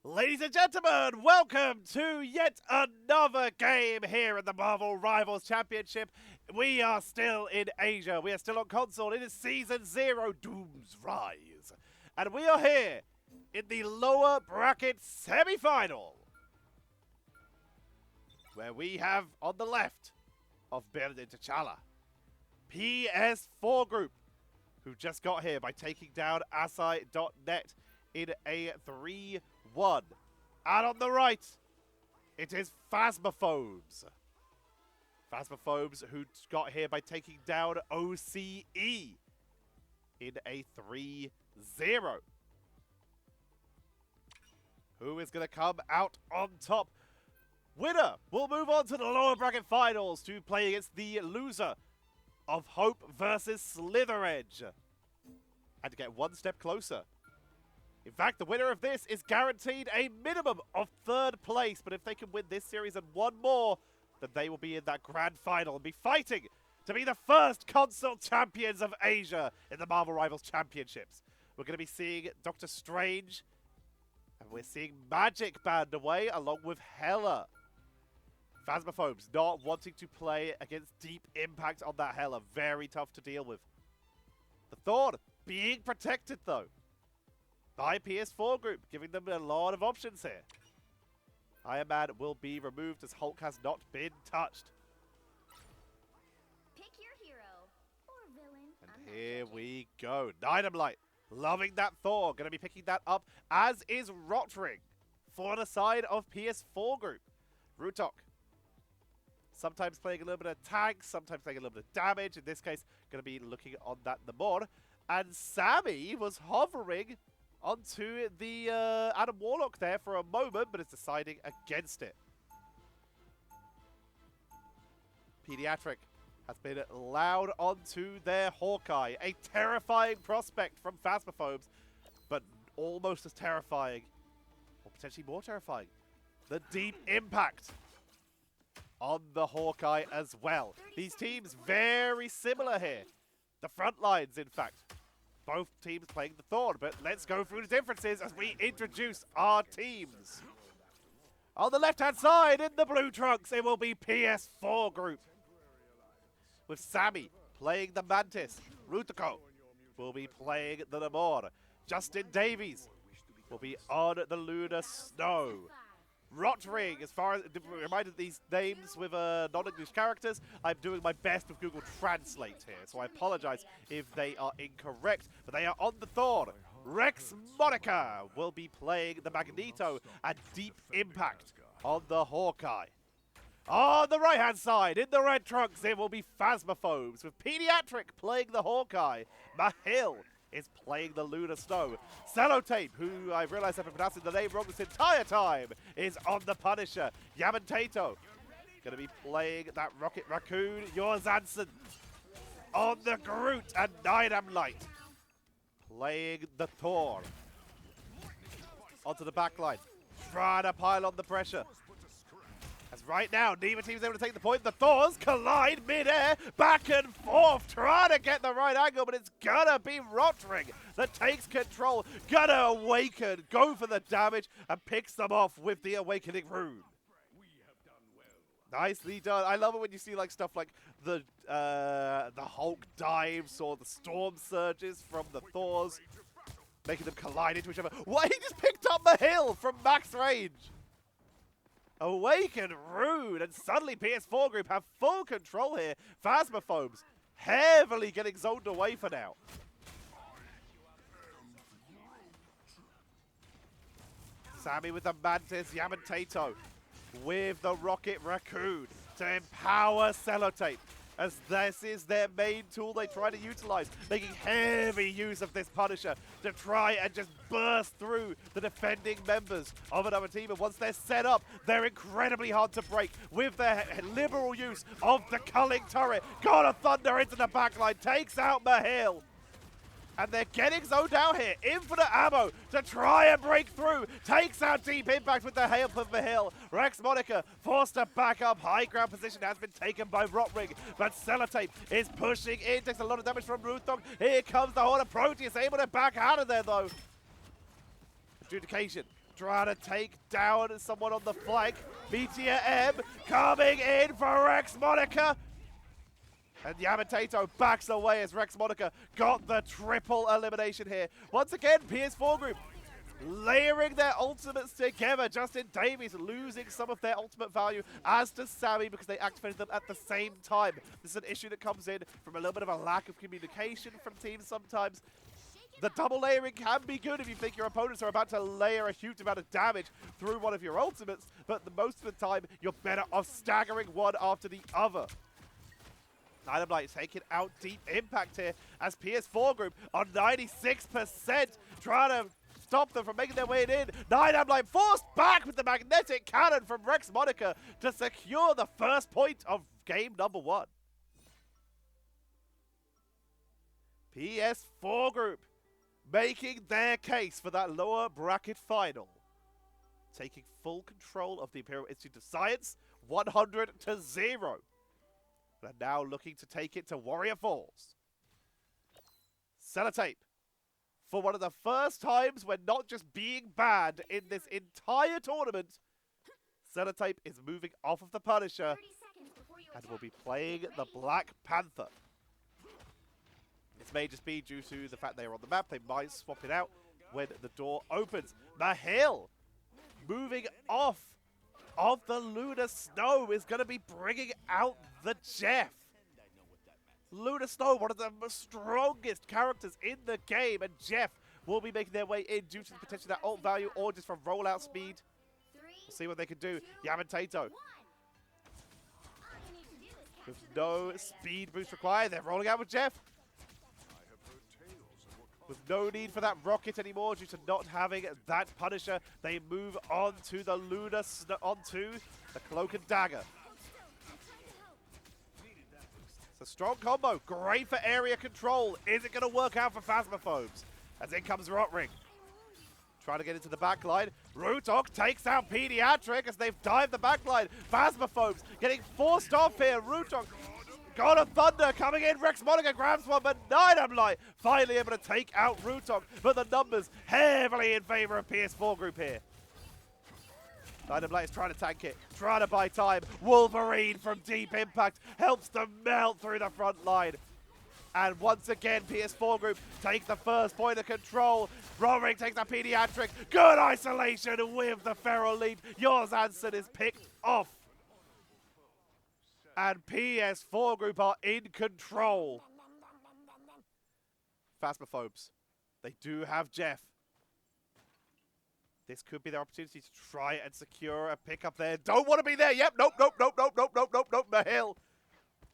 Ladies and gentlemen, welcome to yet another game here in the Marvel Rivals Championship. We are still in Asia. We are still on console. It is Season 0, Doom's Rise. And we are here in the lower bracket semi-final, where we have on the left of Berlin T'Challa, PS4 group, who just got here by taking down Asai.net in a 3-1. And on the right, it is Phasmophobes. Phasmophobes who got here by taking down OCE in a 3-0. Who is going to come out on top? Winner will move on to the lower bracket finals to play against the loser of Hope versus Slither Edge, and to get one step closer. In fact, the winner of this is guaranteed a minimum of 3rd place, but if they can win this series and one more, then they will be in that grand final and be fighting to be the first console champions of Asia in the Marvel Rivals Championships. We're going to be seeing Doctor Strange, and we're seeing Magic banned away along with Hela. Phasmophobes not wanting to play against Deep Impact on that Hela. Very tough to deal with. The Thorn being protected though by PS4 group, giving them a lot of options here. Iron Man will be removed as Hulk has not been touched. Pick your hero or villain. And here we go. Dynamite, loving that Thor. Going to be picking that up, as is Rotring for the side of PS4 group. Rutok, sometimes playing a little bit of tank, sometimes playing a little bit of damage. In this case, going to be looking on that the board. And Sammy was hovering onto the Adam Warlock there for a moment, but is deciding against it. Pediatric has been allowed onto their Hawkeye. A terrifying prospect from Phasmophobes, but almost as terrifying, or potentially more terrifying, the Deep Impact on the Hawkeye as well. These teams very similar here. The front lines, in fact. Both teams playing the Thorn, but let's go through the differences as we introduce our teams. On the left-hand side, in the blue trunks, it will be PS4 group, with Sammy playing the Mantis. Rutako will be playing the Namor. Justin Davies will be on the Lunar Snow. Rotring, as far as reminded these names with non-English characters, I'm doing my best with Google Translate here, so I apologize if they are incorrect, but they are on the Thorn. Rex Monica will be playing the Magneto, and Deep Impact on the Hawkeye. On the right-hand side, in the red trunks, it will be Phasmophobes, with Pediatric playing the Hawkeye. Mahil is playing the Lunar Snow. Sellotape, who I realized I've been pronouncing the name wrong this entire time, is on the Punisher. Yamantato, gonna be playing that Rocket Raccoon. Yorzansen on the Groot, and Dynamite playing the Thor. Onto the back line, trying to pile on the pressure. As right now, neither team's able to take the point. The Thors collide mid-air, back and forth, trying to get the right angle, but it's gonna be Rotring that takes control. Gonna awaken, go for the damage, and picks them off with the Awakening Rune. Nicely done. I love it when you see like stuff like the Hulk dives or the Storm Surges from the Thors, making them collide into each other. What? He just picked up the hill from max range. Awaken Rune, and suddenly PS4 group have full control here. Phasmophobes heavily getting zoned away for now. Sammy with the Mantis, Yamantato with the Rocket Raccoon to empower Sellotape, as this is their main tool they try to utilize, making heavy use of this Punisher to try and just burst through the defending members of another team. And once they're set up, they're incredibly hard to break with their liberal use of the culling turret. God of Thunder into the backline, takes out Mahil. And they're getting zoned out here. Infinite ammo to try and break through. Takes out Deep Impact with the help of Mahil. Rex Monica forced to back up. High ground position has been taken by Rotring, but Sellotape is pushing in. Takes a lot of damage from Ruthog. Here comes the Horde of Proteus, able to back out of there though. Adjudication trying to take down someone on the flank. Meteor M coming in for Rex Monica. And Yamatato backs away as Rex Monica got the triple elimination here. Once again, PS4 group layering their ultimates together. Justin Davies losing some of their ultimate value, as does Sammy, because they activated them at the same time. This is an issue that comes in from a little bit of a lack of communication from teams sometimes. The double layering can be good if you think your opponents are about to layer a huge amount of damage through one of your ultimates, but most of the time, you're better off staggering one after the other. Dynamite taking out Deep Impact here as PS4 group on 96%, trying to stop them from making their way in. Dynamite forced back with the magnetic cannon from Rex Monica to secure the first point of game number 1. PS4 group making their case for that lower bracket final. Taking full control of the Imperial Institute of Science, 100-0. They're now looking to take it to Warrior Falls. Sellotape, for one of the first times when not just being banned in this entire tournament, Sellotape is moving off of the Punisher and will be playing the Black Panther. This may just be due to the fact they are on the map. They might swap it out when the door opens. Mahil moving off of the Lunar Snow is going to be bringing out the Jeff. Lunar Snow, one of the strongest characters in the game, and Jeff will be making their way in due to the potential of that ult value or just from rollout speed. We'll see what they can do. Yamatato, with no speed boost required, they're rolling out with Jeff. With no need for that rocket anymore due to not having that Punisher, they move on to the Lunar onto the Cloak and Dagger. It's a strong combo, great for area control. Is it going to work out for Phasmophobes? As in comes Rotring. Trying to get into the backline. Rutok takes out Pediatric as they've dived the backline. Phasmophobes getting forced off here. Rutok, God of Thunder coming in. Rex Monica grabs one, but Dynamite finally able to take out Rutok. But the numbers heavily in favor of PS4 group here. Dynamite is trying to tank it, trying to buy time. Wolverine from Deep Impact helps them melt through the front line. And once again, PS4 group take the first point of control. Rorik takes a Pediatric. Good isolation with the Feral Leap. Yours Anson is picked off. And PS4 group are in control. Phasmophobes, they do have Jeff. This could be their opportunity to try and secure a pickup there. Don't want to be there. Yep, nope. Mahil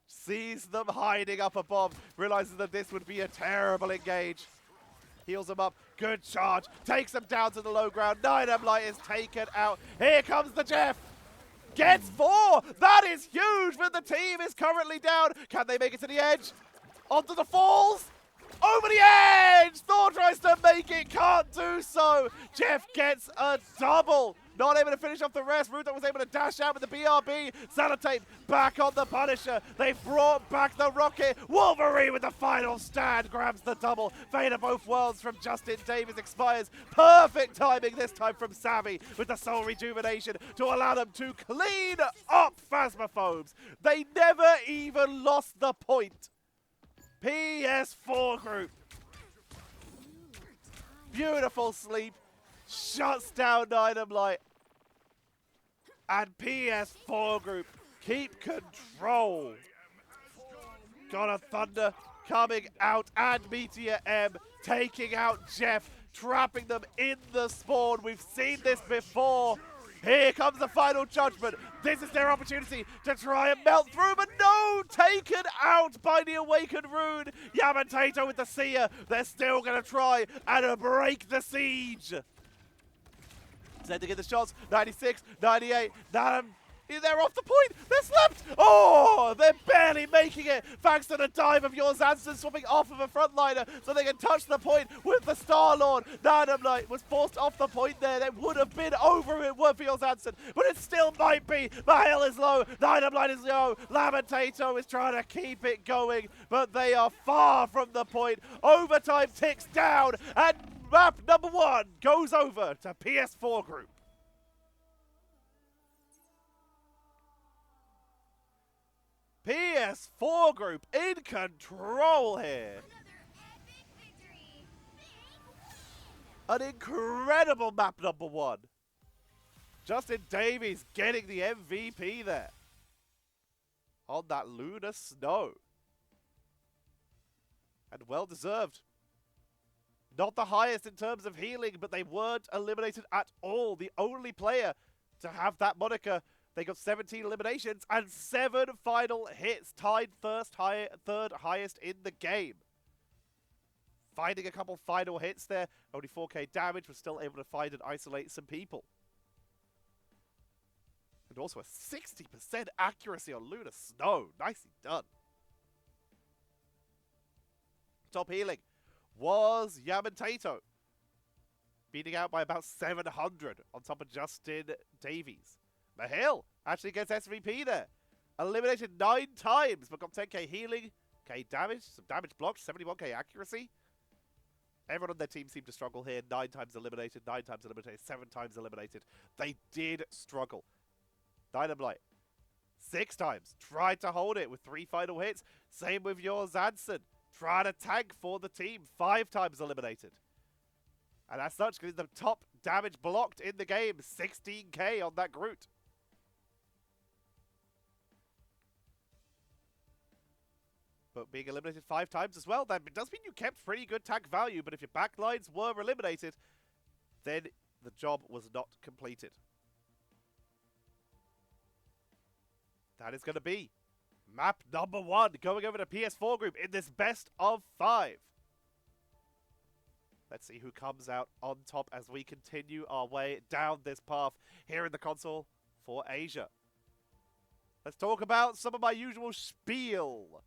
sees them hiding up above, realizes that this would be a terrible engage. Heals them up. Good charge. Takes them down to the low ground. Dynamite is taken out. Here comes the Jeff. Gets 4. That is huge, but the team is currently down. Can they make it to the edge? Onto the falls. Over the edge! Thor tries to make it, can't do so. Jeff gets a double. Not able to finish off the rest. Ruto was able to dash out with the BRB. Sellotape back on the Punisher. They brought back the Rocket. Wolverine with the final stand grabs the double. Fate of both worlds from Justin Davies expires. Perfect timing this time from Sammy with the Soul Rejuvenation to allow them to clean up Phasmophobes. They never even lost the point. PS4 group. Beautiful sleep. Shuts down Dynamite. And PS4 group keep control. God of Thunder coming out and Meteor M taking out Jeff, trapping them in the spawn. We've seen this before. Here comes the final judgment. This is their opportunity to try and melt through, but no! Taken out by the Awakened Rune. Yamatato with the Seer. They're still going to try and break the siege. Sending in the shots. 96, 98. They're off the point. They're slapped. Oh, they're barely making it. Thanks to the dive of yours, Anson swapping off of a frontliner so they can touch the point with the Star-Lord. Dynamite was forced off the point there. They would have been over it were for yours, Anson, but it still might be. Mahil is low. Dynamite is low. Lamentato is trying to keep it going, but they are far from the point. Overtime ticks down, and map number 1 goes over to PS4 group. PS4 group in control here. An incredible map number 1. Justin Davies getting the MVP there. On that lunar snow. And well deserved. Not the highest in terms of healing, but they weren't eliminated at all. The only player to have that moniker. They got 17 eliminations and 7 final hits, tied third highest in the game. Finding a couple final hits there, only 4k damage, was still able to find and isolate some people. And also a 60% accuracy on Lunar Snow. Nicely done. Top healing was Yamentato, beating out by about 700 on top of Justin Davies. Mahil actually gets SVP there. Eliminated 9 times, but got 10k healing, k damage, some damage blocked, 71k accuracy. Everyone on their team seemed to struggle here. 9 times eliminated, 9 times eliminated, 7 times eliminated. They did struggle. Dynamite, 6 times. Tried to hold it with 3 final hits. Same with your Zanson. Trying to tank for the team. 5 times eliminated. And as such, getting the top damage blocked in the game. 16k on that Groot. But being eliminated 5 times as well, that does mean you kept pretty good tank value, but if your backlines were eliminated, then the job was not completed. That is going to be map number 1, going over to PS4 group in this best of 5. Let's see who comes out on top as we continue our way down this path here in the console for Asia. Let's talk about some of my usual spiel.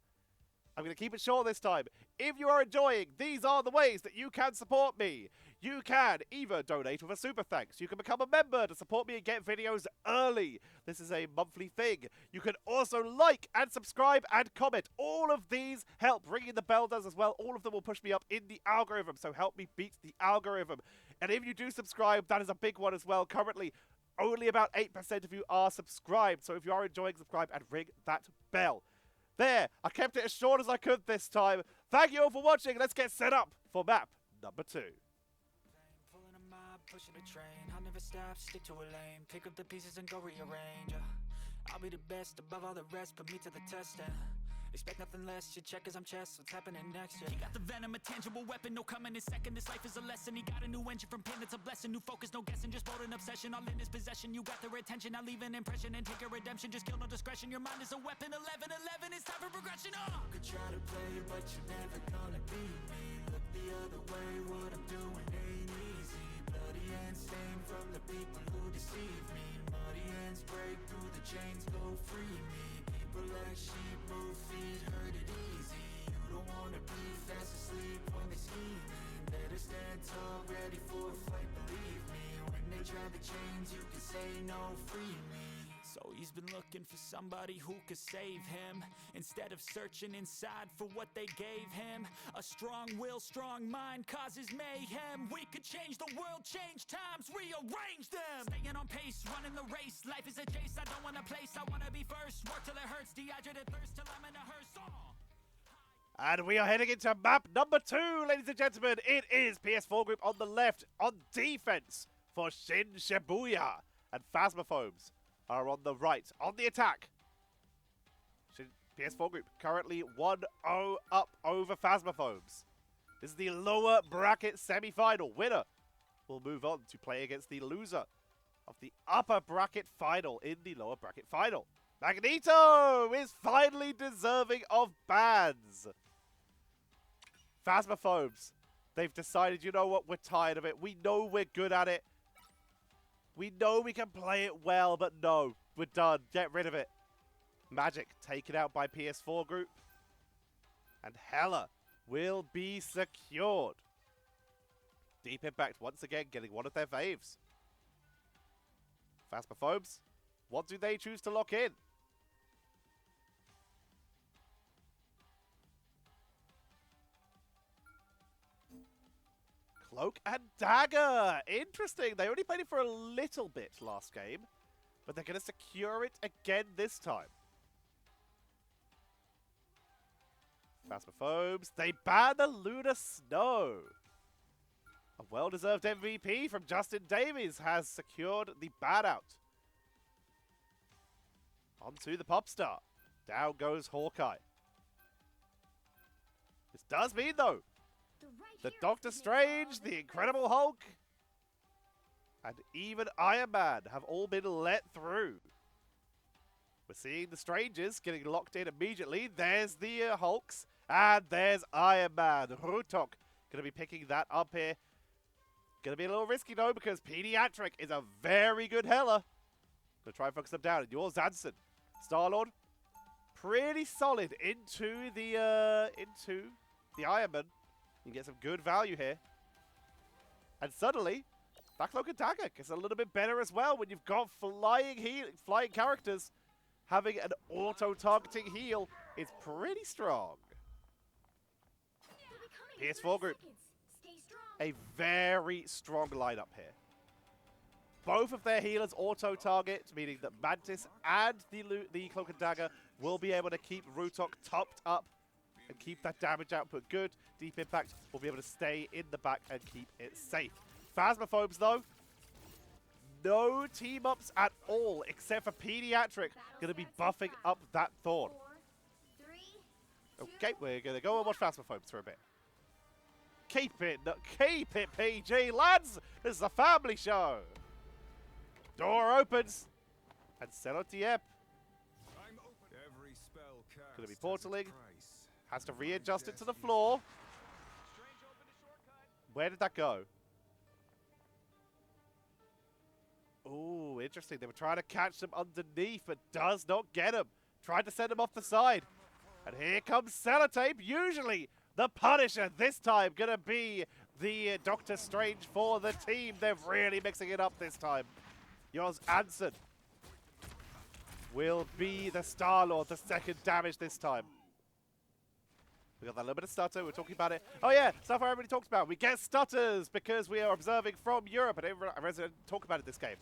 I'm going to keep it short this time. If you are enjoying, these are the ways that you can support me. You can either donate with a super thanks. You can become a member to support me and get videos early. This is a monthly thing. You can also like and subscribe and comment. All of these help. Ringing the bell does as well. All of them will push me up in the algorithm, so help me beat the algorithm. And if you do subscribe, that is a big one as well. Currently, only about 8% of you are subscribed. So if you are enjoying, subscribe and ring that bell. There, I kept it as short as I could this time. Thank you all for watching. Let's get set up for map number 2. Pulling a mob, pushing a train. I'll never stop, stick to a lane. Pick up the pieces and go rearrange. I'll be the best above all the rest, put me to the test. Expect nothing less, you check as I'm chess, what's happening next, yeah. He got the venom, a tangible weapon, no coming in second. This life is a lesson, he got a new engine from pain, it's a blessing. New focus, no guessing, just bold and obsession. All in his possession, you got their attention. I leave an impression and take a redemption. Just kill no discretion, your mind is a weapon. 11-11, it's time for progression. You could try to play, but you're never gonna beat me. Look the other way, what I'm doing ain't easy. Bloody hands stained from the people who deceive me. Muddy hands break through the chains, go free me. People like sheep move feet, hurt it easy. You don't wanna be fast asleep when they scheming. Better stand tall, ready for a fight, believe me. When they try the chains, you can say no, free me. So he's been looking for somebody who could save him, instead of searching inside for what they gave him. A strong will, strong mind causes mayhem. We could change the world, change times, rearrange them. Staying on pace, running the race. Life is a chase, I don't want a place. I wanna be first, work till it hurts. Dehydrated thirst till I'm in a hearse. And we are heading into map number 2, ladies and gentlemen. It is PS4 group on the left, on defense for Shin Shibuya. And Phasmophobes are on the right, on the attack. PS4 group currently 1-0 up over Phasmophobes. This is the lower bracket semi-final. Winner will move on to play against the loser of the upper bracket final in the lower bracket final. Magneto is finally deserving of bans. Phasmophobes, they've decided, you know what, we're tired of it. We know we're good at it. We know we can play it well, but no, we're done. Get rid of it. Magic taken out by PS4 group. And Hella will be secured. Deep Impact once again getting one of their faves. Phasmophobes, what do they choose to lock in? Cloak and Dagger. Interesting. They only played it for a little bit last game, but they're going to secure it again this time. Phasmophobes, they ban the Lunar Snow. A well-deserved MVP from Justin Davies has secured the ban out. Onto the Popstar. Down goes Hawkeye. This does mean, though, that Doctor Strange, the Incredible Hulk, and even Iron Man have all been let through. We're seeing the Strangers getting locked in immediately. There's the Hulks, and there's Iron Man. Rutok going to be picking that up here. Going to be a little risky, though, because Pediatric is a very good healer. Going to try and focus them down. And yours, Zanson. Star-Lord, pretty solid into the Iron Man. You get some good value here. And suddenly, that Cloak and Dagger gets a little bit better as well when you've got flying characters. Having an auto-targeting heal is pretty strong. PS4 group, a very strong lineup here. Both of their healers auto-target, meaning that Mantis and the Cloak and Dagger will be able to keep Rutok topped up and keep that damage output good. Deep Impact will be able to stay in the back and keep it safe. Phasmophobes, though, no team-ups at all, except for Pediatric, going to be buffing up that Thorn. Okay, we're going to go and watch Phasmophobes for a bit. Keep it PG, lads! This is a family show! Door opens, and Selotiep going to be portaling, has to readjust it to the floor. Where did that go? Ooh, interesting. They were trying to catch them underneath, but does not get them. Tried to send them off the side. And here comes Sellotape, usually the Punisher. This time going to be the Doctor Strange for the team. They're really mixing it up this time. Yours, Anson, will be the Star-Lord, the second damage this time. We got that little bit of stutter. We're talking about it. Oh yeah, stuff everybody talks about. We get stutters because we are observing from Europe. And I resident talk about it this game.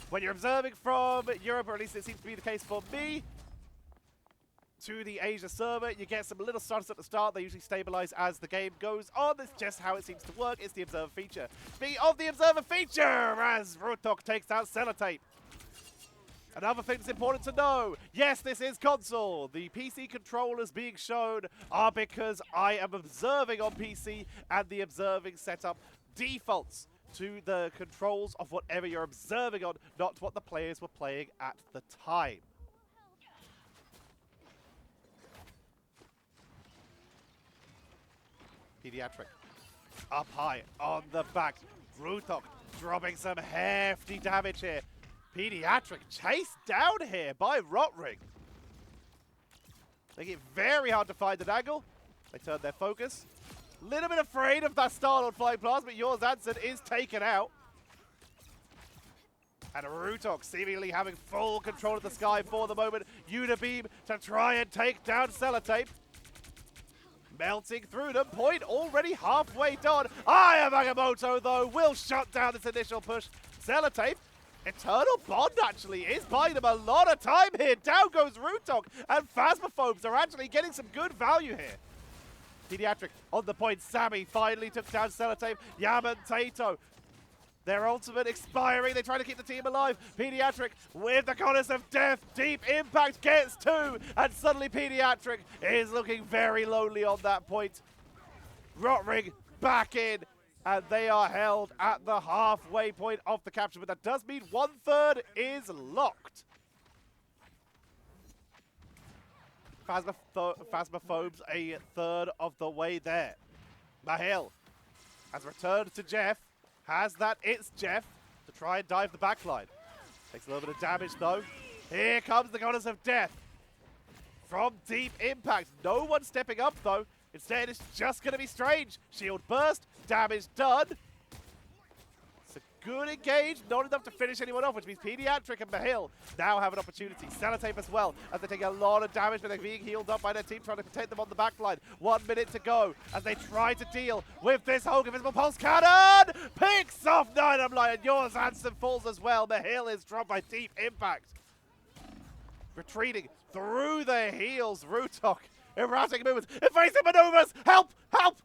When you're observing from Europe, or at least it seems to be the case for me, to the Asia server, you get some little stutters at the start. They usually stabilize as the game goes on. That's just how it seems to work. It's the Observer feature. Speaking of the Observer feature, as Rutok takes out Sellotape. Another thing that's important to know, yes, this is console. The PC controllers being shown are because I am observing on PC, and the observing setup defaults to the controls of whatever you're observing on, not what the players were playing at the time. Pediatric up high on the back. Rutok dropping some hefty damage here. Pediatric chased down here by Rotring. Making it very hard to find an angle. They turn their focus. Little bit afraid of that Star-Lord flying past, but yours Anson is taken out. And Rutok seemingly having full control of the sky for the moment. Unibeam to try and take down Sellotape. Melting through them. Point already halfway done. Ayamoto, though, will shut down this initial push. Sellotape, Eternal Bond actually is buying them a lot of time here. Down goes Rutok, and Phasmophobes are actually getting some good value here. Pediatric on the point. Sammy finally took down Sellotape. Yaman Tato. Their ultimate expiring. They try to keep the team alive. Pediatric with the Goddess of Death. Deep Impact gets two. And suddenly Pediatric is looking very lonely on that point. Rotring back in. And they are held at the halfway point of the capture. But that does mean 1/3 is locked. Phasmophobes a third of the way there. Mahil has returned to Jeff. Has that It's Jeff to try and dive the backline. Takes a little bit of damage though. Here comes the Goddess of Death from Deep Impact. No one stepping up though. Instead it's just going to be Strange. Shield burst, damage done. Good engage, not enough to finish anyone off, which means Pediatric and Mahil now have an opportunity. Sellotape as well, as they take a lot of damage, but they're being healed up by their team, trying to protect them on the back line. 1 minute to go as they try to deal with this Hulk Invisible Pulse Cannon! Picks off Dynamite, and yours Hansen falls as well. Mahil is dropped by deep impact. Retreating through their heels, Rutok. Erratic movements, evasive maneuvers, help, help!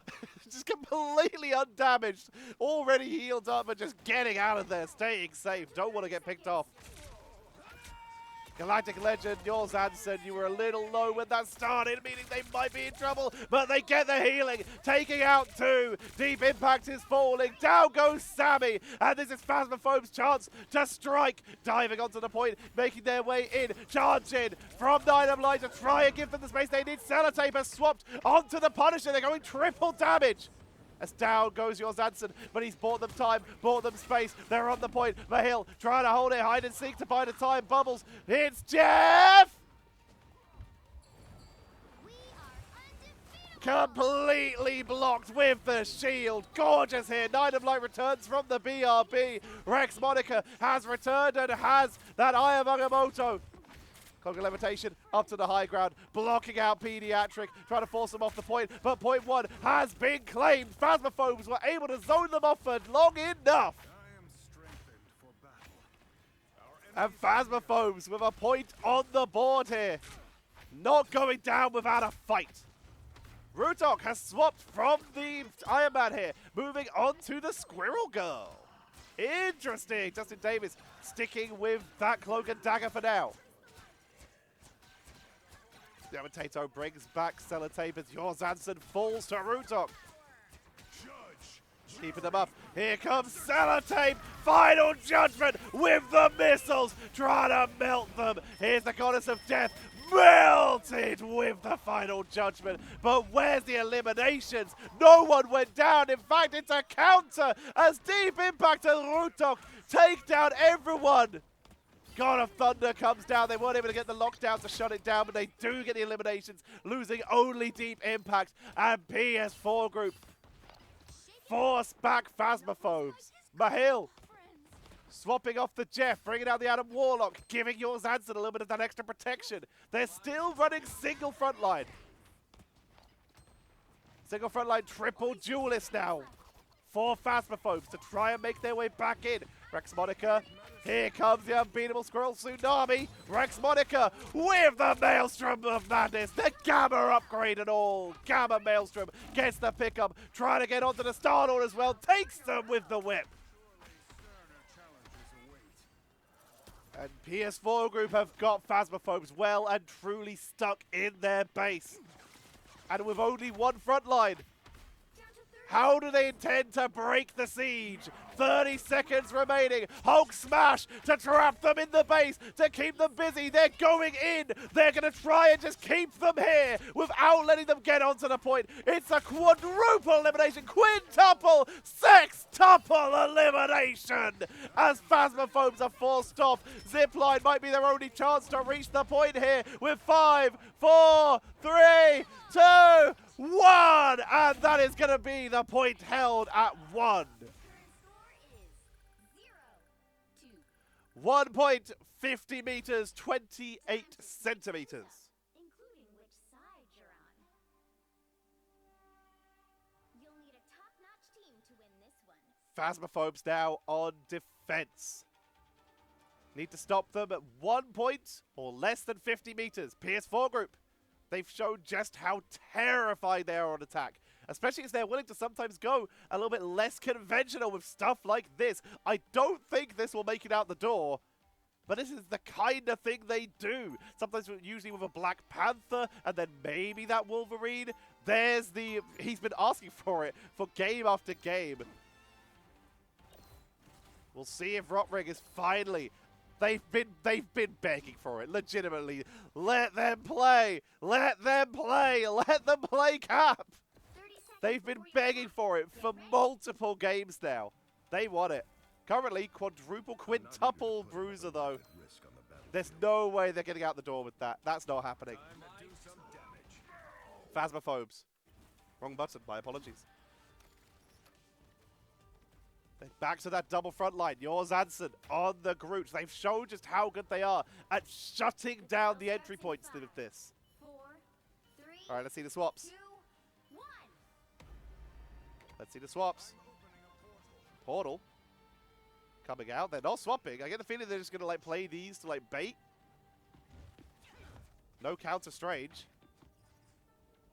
Just completely undamaged, already healed up and just getting out of there, staying safe, don't want to get picked off. Galactic Legend, yours Hansen, you were a little low when that started, meaning they might be in trouble, but they get the healing, taking out 2. Deep Impact is falling, down goes Sammy, and this is Phasmophobes' chance to strike, diving onto the point, making their way in, charging from Dynamite to try and give them the space they need. Sellotape has swapped onto the Punisher, they're going triple damage. As down goes yours Hansen, but he's bought them time, bought them space. They're on the point. Mahil trying to hold it, hide and seek to buy the time. Bubbles. It's Jeff! Completely blocked with the shield. Gorgeous here. Night of Light returns from the BRB. Rex Monica has returned and has that Eye of Agamotto. Cognitive Levitation up to the high ground, blocking out Pediatric, trying to force them off the point, but point 1 has been claimed. Phasmophobes were able to zone them off for long enough. And Phasmophobes with a point on the board here. Not going down without a fight. Rutok has swapped from the Iron Man here, moving on to the Squirrel Girl. Interesting. Justin Davis sticking with that Cloak and Dagger for now. Devitato brings back Sellotape as yours Hansen falls to Rutok. Keeping them up. Here comes Sellotape. Final Judgment with the missiles. Trying to melt them. Here's the Goddess of Death. Melted with the Final Judgment. But where's the eliminations? No one went down. In fact, it's a counter as Deep Impact and Rutok take down everyone. God of Thunder comes down. They weren't able to get the lockdown to shut it down, but they do get the eliminations, losing only Deep Impact and PS4 group. Force back Phasmophobes. Mahil swapping off the Jeff, bringing out the Adam Warlock, giving yours Hansen a little bit of that extra protection. They're still running single front line. Single front line triple duelist now for Phasmophobes to try and make their way back in. Rex Monica. Here comes the unbeatable Squirrel Tsunami. Rex Monica with the Maelstrom of Madness. The Gamma upgrade and all. Gamma Maelstrom gets the pickup. Trying to get onto the Star-Lord as well. Takes them with the whip. And PS4 group have got Phasmophobes well and truly stuck in their base. And with only one front line, how do they intend to break the siege? 30 seconds remaining. Hulk smash to trap them in the base, to keep them busy. They're going in. They're going to try and just keep them here without letting them get onto the point. It's a quadruple elimination, quintuple, sextuple elimination as Phasmophobes are forced off. Zipline might be their only chance to reach the point here with 5, 4, 3, 2, 1. And that is going to be the point held at 1. 1 point, 50 meters, 28 centimeters. Including which side you're on. You'll need a top-notch team to win this one. Phasmophobes now on defense. Need to stop them at 1 point or less than 50 meters. PS4 group, they've shown just how terrified they are on attack. Especially as they're willing to sometimes go a little bit less conventional with stuff like this. I don't think this will make it out the door, but this is the kind of thing they do. Sometimes usually with a Black Panther and then maybe that Wolverine. There's the... He's been asking for it for game after game. We'll see if Rotring is finally... They've been begging for it, legitimately. Let them play! Let them play! Let them play Cap! They've been begging for it for multiple games now. They want it. Currently, quadruple, quintuple bruiser, though. There's no way they're getting out the door with that. That's not happening. Phasmophobes. Wrong button, my apologies. Back to that double front line. Yours Anson on the Groot. They've shown just how good they are at shutting down the entry points with this. 4, 3, All right, let's see the swaps. 2, 1. Let's see the swaps. Portal coming out. They're not swapping. I get the feeling they're just going to like play these to like bait. No counter Strange.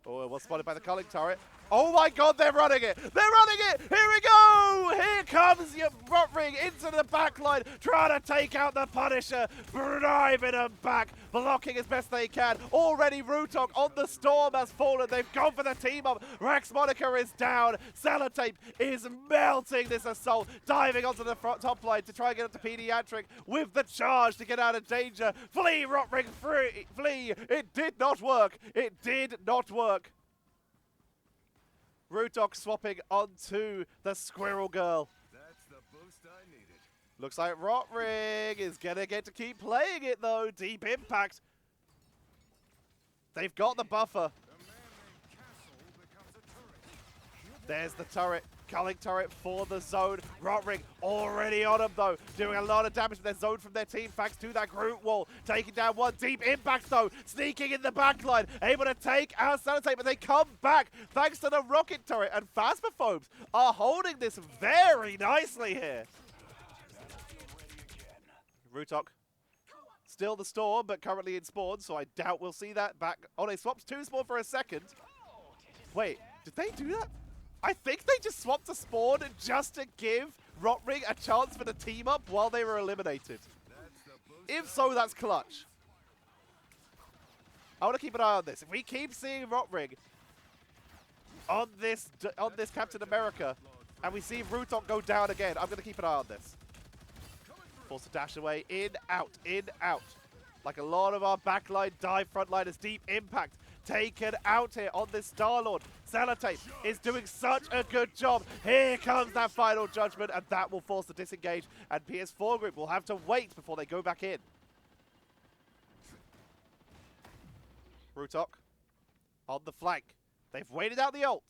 Oh, it was spotted by the culling turret. Oh my god, they're running it! They're running it! Here we go! Here comes your Rotring into the backline, trying to take out the Punisher, driving him back, blocking as best they can. Already Rutok on the Storm has fallen. They've gone for the team up. Rex Monica is down. Sellotape is melting this assault, diving onto the front top line to try and get up to Pediatric with the charge to get out of danger. Flee, Rotring, flee! It did not work. It did not work. Rutok swapping onto the Squirrel Girl. That's the boost I needed. Looks like Rotring is going to get to keep playing it, though. Deep Impact. They've got the buffer. There's the turret. Culling turret for the zone. Rotring already on him, though. Doing a lot of damage to their zone from their team, thanks to that Groot wall. Taking down one. Deep Impact, though. Sneaking in the backline. Able to take out Sellotape, but they come back thanks to the rocket turret. And Phasmophobes are holding this very nicely here. Rutok. Still the Storm, but currently in spawn, so I doubt we'll see that back. Oh, they swapped 2 spawn for a second. Wait, did they do that? I think they just swapped to spawn just to give Rotring a chance for the team up while they were eliminated. If so, that's clutch. I want to keep an eye on this. If we keep seeing Rotring on this Captain America, and we see Rutok go down again, I'm going to keep an eye on this. Force to dash away, in, out, in, out. Like a lot of our backline dive frontliners, Deep Impact taken out here on this Star-Lord. Sellotape is doing such a good job. Here comes that final judgment, and that will force the disengage, and PS4 group will have to wait before they go back in. Rutok on the flank. They've waited out the ult.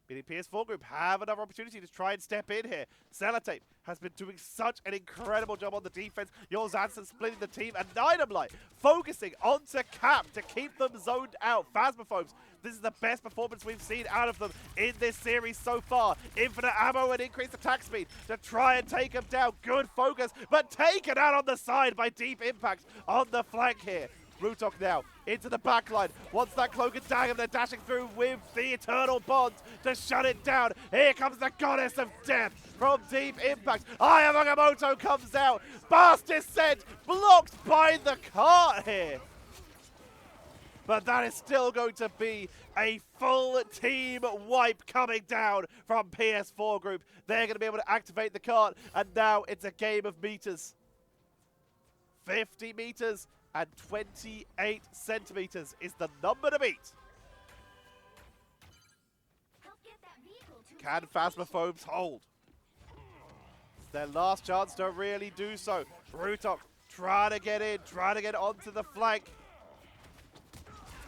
Meaning PS4 group have another opportunity to try and step in here. Sellotape has been doing such an incredible job on the defense. Yours Anson splitting the team, and Dynamite focusing onto Cap to keep them zoned out. Phasmophobes, this is the best performance we've seen out of them in this series so far. Infinite ammo and increased attack speed to try and take them down. Good focus, but taken out on the side by Deep Impact on the flank here. Rutok now into the backline. Wants that cloak and dagger. They're dashing through with the Eternal Bond to shut it down. Here comes the Goddess of Death from Deep Impact. Aya Magamoto comes out. Fast descent blocked by the cart here. But that is still going to be a full team wipe coming down from PS4 group. They're going to be able to activate the cart, and now it's a game of meters. 50 meters. And 28 centimeters is the number to beat. Can Phasmophobes hold? It's their last chance to really do so. Rutok trying to get in, trying to get onto the flank.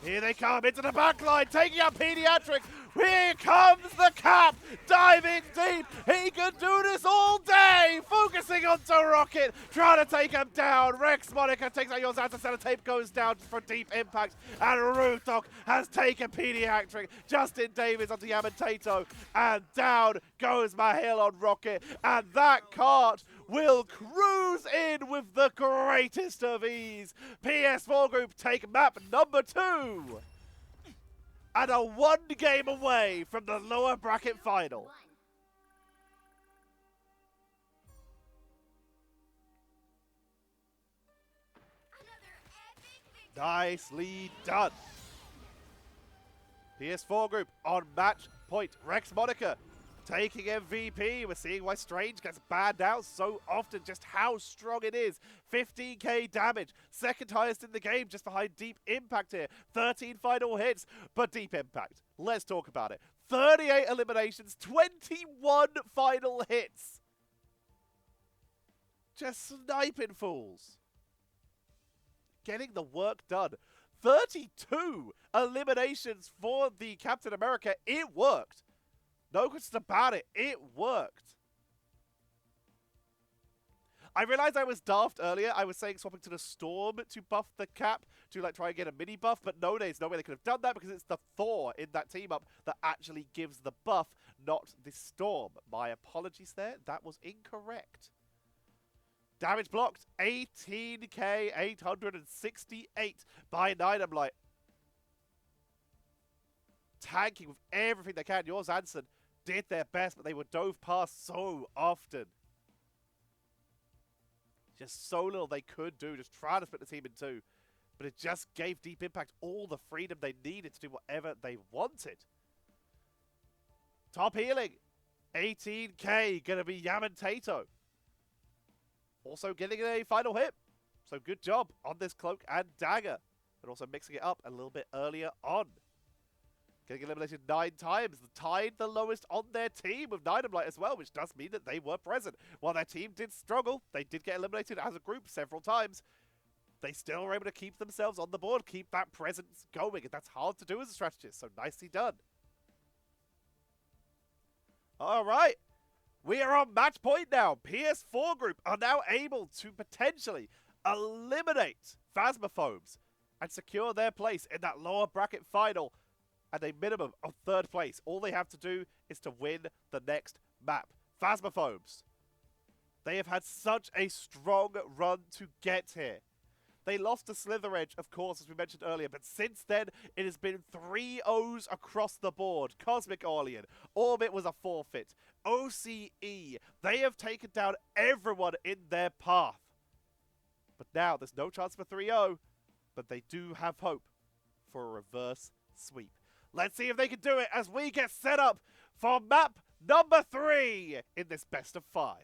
Here they come into the back line, taking out Pediatric. Here comes the Cap, diving deep. He could do this all day. Focusing onto Rocket, trying to take him down. Rex Monica takes out Yours Anson. Sellotape goes down for Deep Impact. And Rutok has taken Pediatric. Justin Davis onto Yamatato. And down goes Mahil on Rocket. And that cart will cruise in with the greatest of ease. PS4 group take map number 2. And are 1 game away from the lower bracket final. Nicely done. PS4 group on match point. Rex Monica taking MVP. We're seeing why Strange gets banned out so often, just how strong it is. 15k damage, second highest in the game, just behind Deep Impact here. 13 final hits, but Deep Impact, let's talk about it. 38 eliminations, 21 final hits. Just sniping fools. Getting the work done. 32 eliminations for the Captain America. It worked. No question about it. It worked. I realized I was daft earlier. I was saying swapping to the Storm to buff the Cap to like try and get a mini buff, but no, there's no way they could have done that because it's the Thor in that team up that actually gives the buff, not the Storm. My apologies there. That was incorrect. Damage blocked, 18k 868 by Dynamite. Tanking with everything they can. Yours Anson did their best, but they were dove past so often. Just so little they could do, just trying to split the team in two. But it just gave Deep Impact all the freedom they needed to do whatever they wanted. Top healing, 18k, gonna be Yamentato. Also getting a final hit. So good job on this Cloak and Dagger. But also mixing it up a little bit earlier on. Getting eliminated 9 times. Tied the lowest on their team with Dynamite as well, which does mean that they were present. While their team did struggle, they did get eliminated as a group several times. They still were able to keep themselves on the board, keep that presence going, and that's hard to do as a strategist, so nicely done. Alright, we are on match point now. PS4 group are now able to potentially eliminate Phasmophobes and secure their place in that lower bracket final and a minimum of 3rd place. All they have to do is to win the next map. Phasmophobes, they have had such a strong run to get here. They lost to Slither Edge, of course, as we mentioned earlier, but since then, it has been 3 O's across the board. Cosmic Orlean, Orbit was a forfeit. OCE, they have taken down everyone in their path. But now, there's no chance for 3-0, but they do have hope for a reverse sweep. Let's see if they can do it as we get set up for map number 3 in this best of 5.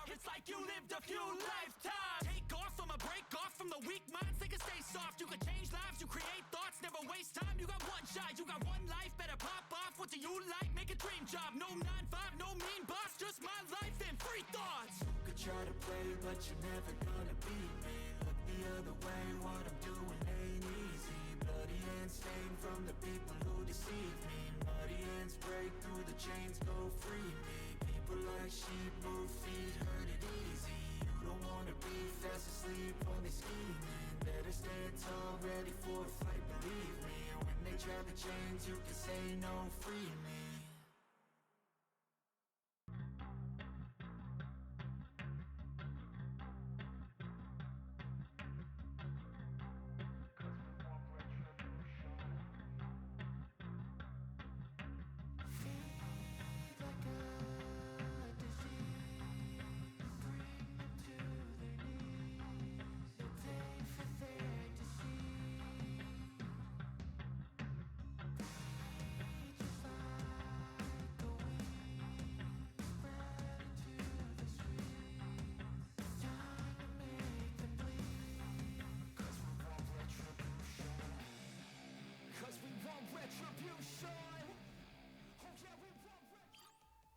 It's like you lived a few lifetimes. Take off from a break off from the weak minds. They can stay soft. You can change lives. You create thoughts. Never waste time. You got one shot. You got one life. Better pop off. What do you like? Make a dream job. No 9-5. No mean boss. Just my life and free thoughts. You could try to play, but you're never gonna beat me. Look the other way. What I'm doing ain't easy. Bloody hands stained from the people who deceive me. Muddy hands break through the chains. Go free me. People like sheep move feet, hurt it easy. You don't wanna be fast asleep when they scheming. Better stand tall, ready for a fight, believe me. When they try to change, you can say no, free me.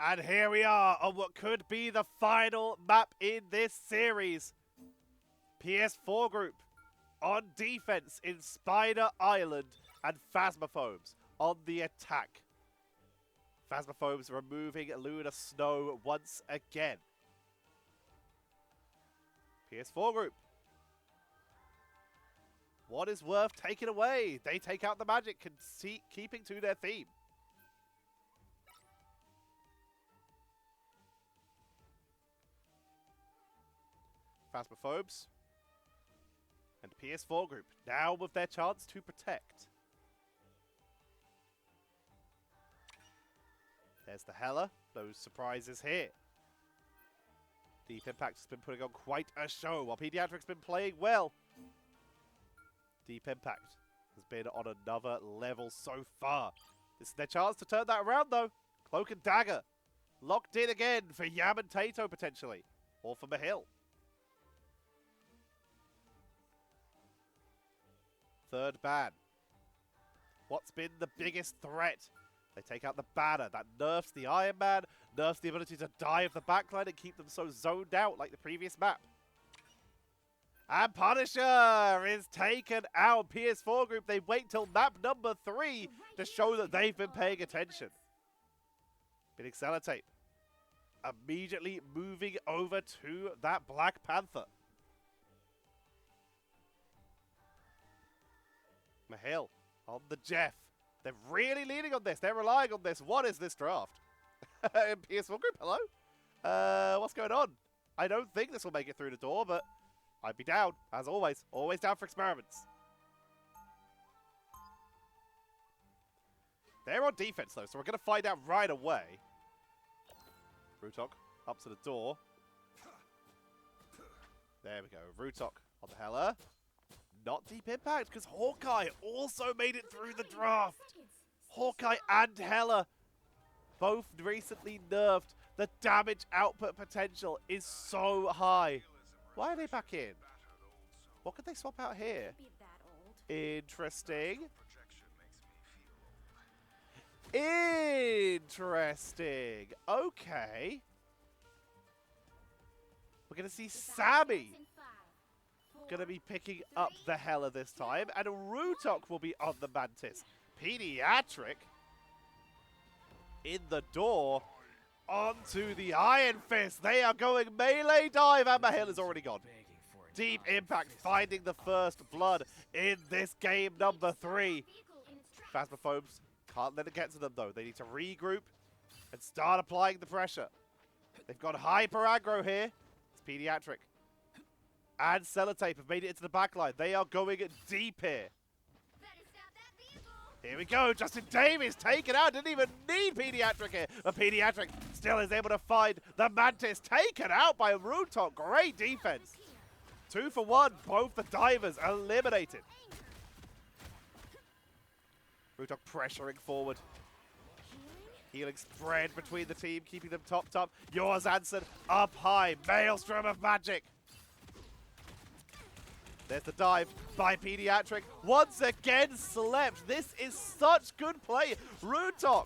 And here we are on what could be the final map in this series. PS4 group on defense in Spider Island and Phasmophobes on the attack. Phasmophobes removing Lunar Snow once again. PS4 group. What is worth taking away? They take out the magic, keeping to their theme. Phasmophobes and PS4 group now with their chance to protect. There's the Hella, no surprises here. Deep Impact has been putting on quite a show while Pediatric's been playing well. Deep Impact has been on another level so far. This is their chance to turn that around though. Cloak and Dagger locked in again for Yamentato potentially, or for Mahil. Third ban. What's been the biggest threat? They take out the banner. That nerfs the Iron Man, nerfs the ability to dive the backline and keep them so zoned out like the previous map. And Punisher is taken out. PS4 group, they wait till map number 3 to show that they've been paying attention. Spinning Sellotape. immediately moving over to that Black Panther. Mahil on the Jeff. They're really leaning on this. They're relying on this. What is this draft? PS4 group, hello? What's going on? I don't think this will make it through the door, but I'd be down, as always. Always down for experiments. They're on defense, though, so we're going to find out right away. Rutok up to the door. There we go. Rutok on the Hella. Not deep impact, because Hawkeye also made it through the draft. Hawkeye and Hella, both recently nerfed. The damage output potential is so high. Why are they back in? What could they swap out here? Interesting. Interesting. Okay. We're going to see Sammy going to be picking up the Hella this time. And Rutok will be on the Mantis. Pediatric in the door onto the Iron Fist. They are going melee dive, and Mahil is already gone. Deep impact finding the first blood in this game number 3. Phasmophobes can't let it get to them though. They need to regroup and start applying the pressure. They've got hyper aggro here. It's Pediatric and Sellotape have made it into the backline. They are going deep here. Here we go. Justin Davies taken out. Didn't even need Pediatric here. But Pediatric still is able to find the Mantis. Taken out by Rutok. Great defense. 2 for 1. Both the divers eliminated. Rutok pressuring forward. Healing spread between the team, keeping them topped up. Yours answered up high. Maelstrom of magic. There's the dive by Pediatric. Once again slept. This is such good play. Rutok.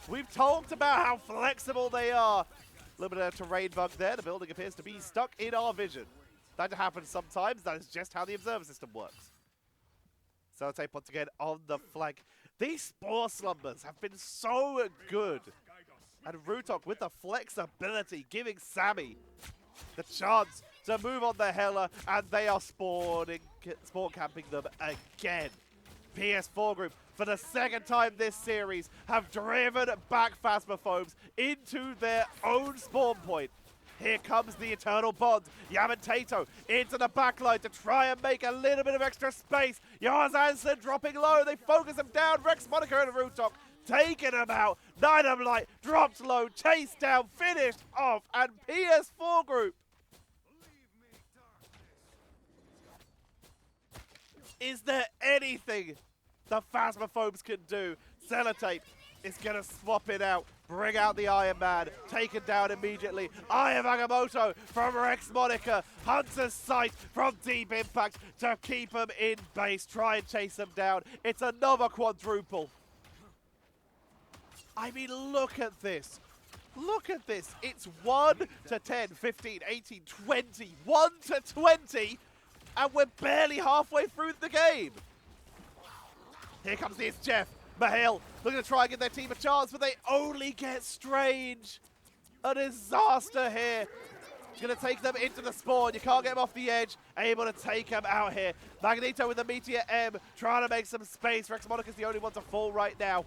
We've talked about how flexible they are. A little bit of a terrain bug there. The building appears to be stuck in our vision. That happens sometimes. That is just how the observer system works. Sellotape once again on the flank. These Spore Slumbers have been so good. And Rutok with the flexibility, giving Sammy the chance to move on the Hella, and they are spawn camping them again. PS4 group, for the second time this series, have driven back Phasmophobes into their own spawn point. Here comes the Eternal Bond. Yamatato into the backline to try and make a little bit of extra space. Yours Anson dropping low. They focus him down. Rex Monica and Rutok taking him out. Ninem Light dropped low, chased down, finished off, and PS4 group. Is there anything the Phasmophobes can do? Sellotape is going to swap it out, bring out the Iron Man, taken down immediately. Eye of Agamotto from Rex Monica. Hunter's Sight from Deep Impact to keep him in base, try and chase him down. It's another quadruple. I mean, look at this. Look at this. It's 1 to 10, 15, 18, 20. 1 to 20. And we're barely halfway through the game. Here comes this Jeff. Mahil looking to try and give their team a chance, but they only get Strange. A disaster here. It's going to take them into the spawn. You can't get them off the edge. Able to take them out here. Magneto with the Meteor M, trying to make some space. Rex Monica's the only one to fall right now.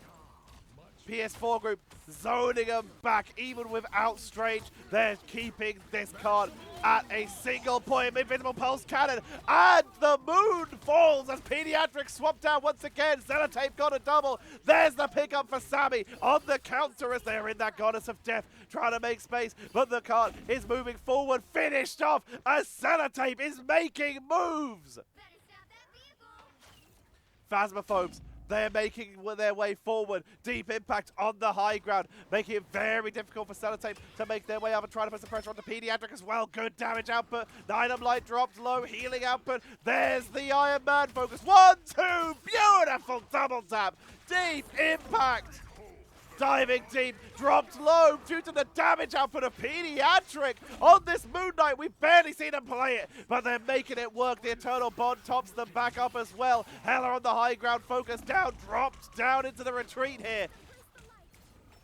PS4 group zoning them back, even without Strange. They're keeping this card at a single point. Invisible Pulse Cannon, and the moon falls as Pediatric swapped out once again. Sellotape got a double. There's the pickup for Sammy on the counter as they're in that Goddess of Death, trying to make space, but the card is moving forward, finished off as Sellotape is making moves. Phasmophobes, they're making their way forward. Deep Impact on the high ground, making it very difficult for Sellotape to make their way up and trying to put some pressure on the Pediatric as well. Good damage output. Ninem Light dropped low, healing output. There's the Iron Man focus. 1, 2, beautiful double tap. Deep Impact. Diving deep, dropped low due to the damage output of Pediatric on this Moon Knight. We've barely seen them play it, but they're making it work. The Eternal Bond tops them back up as well. Hella on the high ground, focus down, dropped down into the retreat here.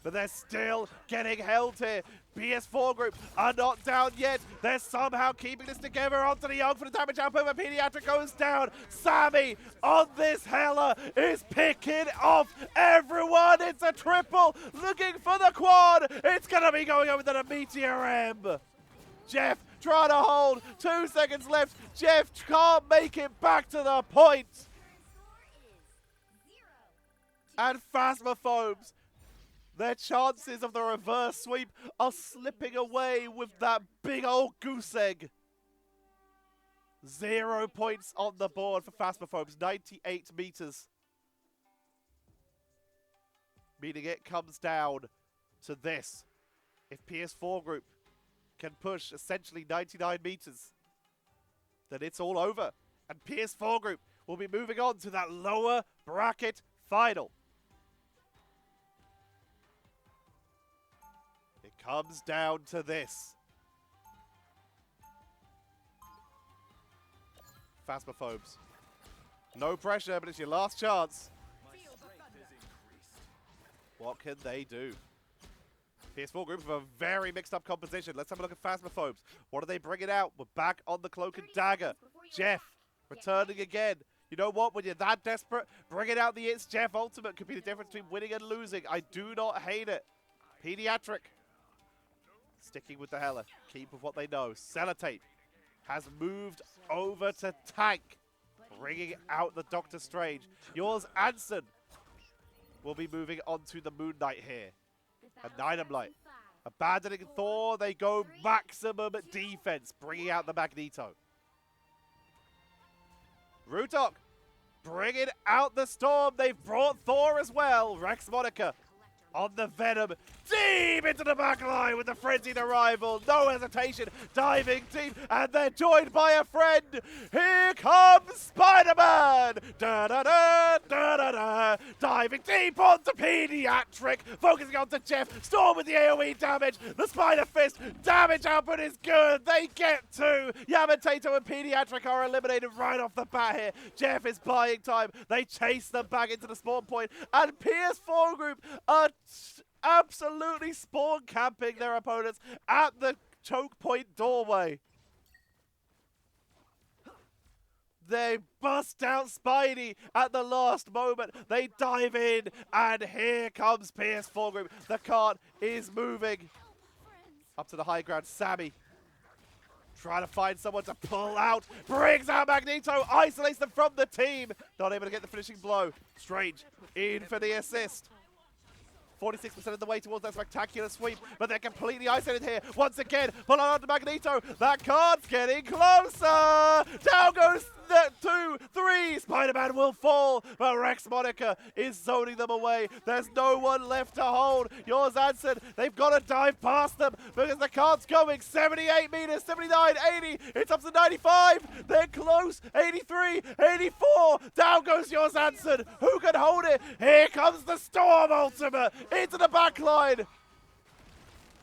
But they're still getting held here. PS4 group are not down yet. They're somehow keeping this together onto the young for the damage output, but Pediatric goes down. Sammy on this hella is picking off everyone. It's a triple, looking for the quad. It's going to be going over to the Meteor M. Jeff trying to hold, 2 seconds left. Jeff can't make it back to the point. And Phasmophobes, their chances of the reverse sweep are slipping away with that big old goose egg. 0 points on the board for Phasmophobes, 98 meters. Meaning it comes down to this. If PS4 group can push essentially 99 meters, then it's all over. And PS4 group will be moving on to that lower bracket final. It comes down to this. Phasmophobes. No pressure, but it's your last chance. What can they do? PS4 group with a very mixed up composition. Let's have a look at Phasmophobes. What are they bringing out? We're back on the Cloak and Dagger. Jeff returning again. You know what? When you're that desperate, bringing out the It's Jeff Ultimate could be the difference between winning and losing. I do not hate it. Pediatric. Sticking with the Hella. Keep with what they know. Sellotape has moved over to Tank. Bringing out the Doctor Strange. Yours Anson will be moving on to the Moon Knight here. And Dynamite. Abandoning Thor, they go maximum defense, bringing out the Magneto. Rutok, bringing out the Storm. They've brought Thor as well. Rex Monica on the Venom. Deep into the back line with the frenzied arrival. No hesitation. Diving deep. And they're joined by a friend. Here comes Spider-Man. Da-da-da, da-da-da. Diving deep onto Pediatric. Focusing onto Jeff. Storm with the AoE damage. The Spider Fist. Damage output is good. They get two. Yamato and Pediatric are eliminated right off the bat here. Jeff is buying time. They chase them back into the spawn point. And PS4 group are absolutely spawn camping their opponents at the choke point doorway. They bust out Spidey at the last moment. They dive in, and here comes PS4 group. The cart is moving up to the high ground. Sammy trying to find someone to pull out. Brings out Magneto, isolates them from the team. Not able to get the finishing blow. Strange in for the assist. 46% of the way towards that spectacular sweep, but they're completely isolated here. Once again, pull on to Magneto. That card's getting closer. Down goes the 2, 3. Spider-Man will fall, but Rex Monica is zoning them away. There's no one left to hold. Yours Anson, they've got to dive past them because the card's going 78 meters, 79, 80. It's up to 95. They're close. 83, 84. Down goes Yours Anson. Who can hold it? Here comes the Storm Ultimate into the back line.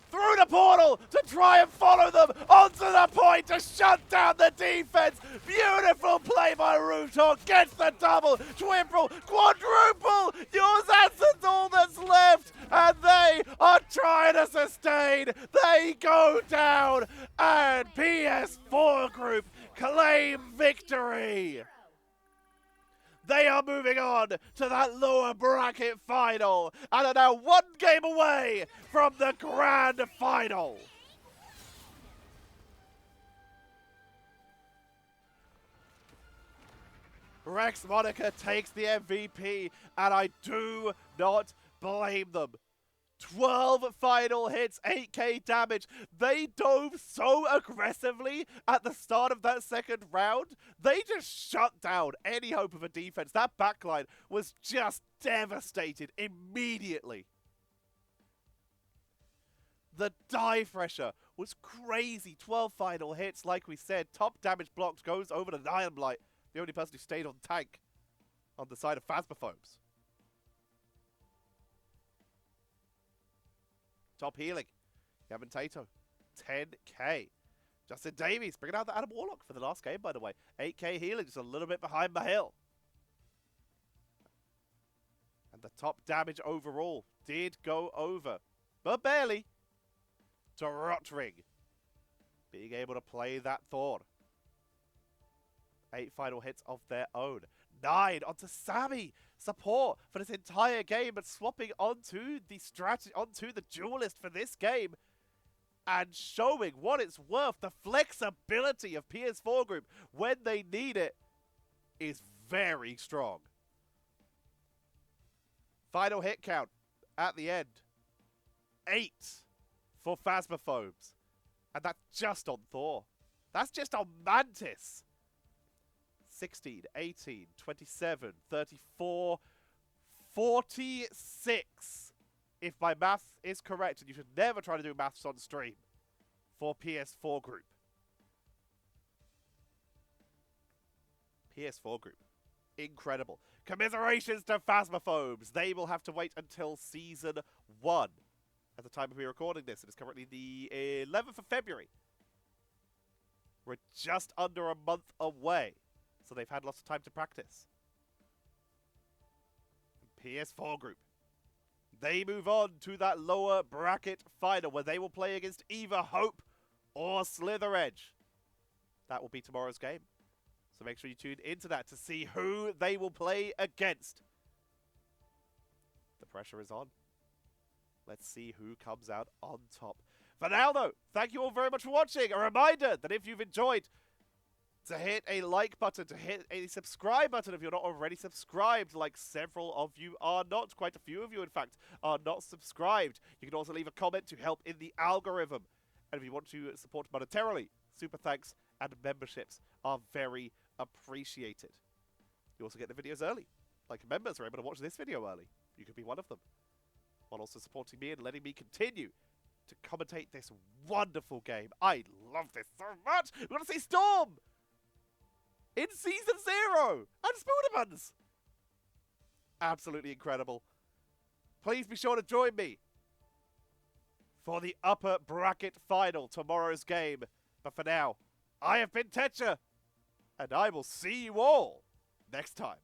Through the portal to try and follow them onto the point to shut down the defense. Beautiful play by Rutok. Gets the double, triple, quadruple. Yours Anson's all that's left. And they are trying to sustain. They go down. And PS4 group claim victory. They are moving on to that lower bracket final and are now one game away from the grand final. Rex Monica takes the MVP, and I do not blame them. 12 final hits, 8k damage. They dove so aggressively at the start of that second round. They just shut down any hope of a defense. That backline was just devastated immediately. The dive pressure was crazy. 12 final hits, like we said. Top damage blocked goes over to Dynamite, the only person who stayed on tank on the side of Phasmophobes. Top healing. Gavin Tato, 10k. Justin Davies bringing out the Adam Warlock for the last game, by the way. 8k healing, just a little bit behind Mahil. And the top damage overall did go over, but barely. to Rotring. Being able to play that Thorn. 8 final hits of their own. 9 onto Sammy. Support for this entire game, but swapping onto the strategy, onto the duelist for this game. And showing what it's worth. The flexibility of PS4 Group when they need it is very strong. Final hit count at the end. 8 for Phasmophobes. And that's just on Thor. That's just on Mantis. 16, 18, 27, 34, 46. If my math is correct, and you should never try to do maths on stream, for PS4 Group. PS4 Group. Incredible. Commiserations to Phasmophobes. They will have to wait until Season 1. At the time of me recording this, it is currently the 11th of February. We're just under a month away, so they've had lots of time to practice. PS4 Group. They move on to that lower bracket final where they will play against either Hope or Slither Edge. That will be tomorrow's game. So make sure you tune into that to see who they will play against. The pressure is on. Let's see who comes out on top. For now, though, thank you all very much for watching. A reminder that if you've enjoyed, to hit a like button, to hit a subscribe button if you're not already subscribed, like several of you are not. Quite a few of you, in fact, are not subscribed. You can also leave a comment to help in the algorithm. And if you want to support monetarily, super thanks and memberships are very appreciated. You also get the videos early. Like members are able to watch this video early. You could be one of them. While also supporting me and letting me continue to commentate this wonderful game. I love this so much! We're going to see Storm! In Season 0! And Spoodermans! Absolutely incredible. Please be sure to join me for the upper bracket final, tomorrow's game. But for now, I have been Tetcher, and I will see you all next time.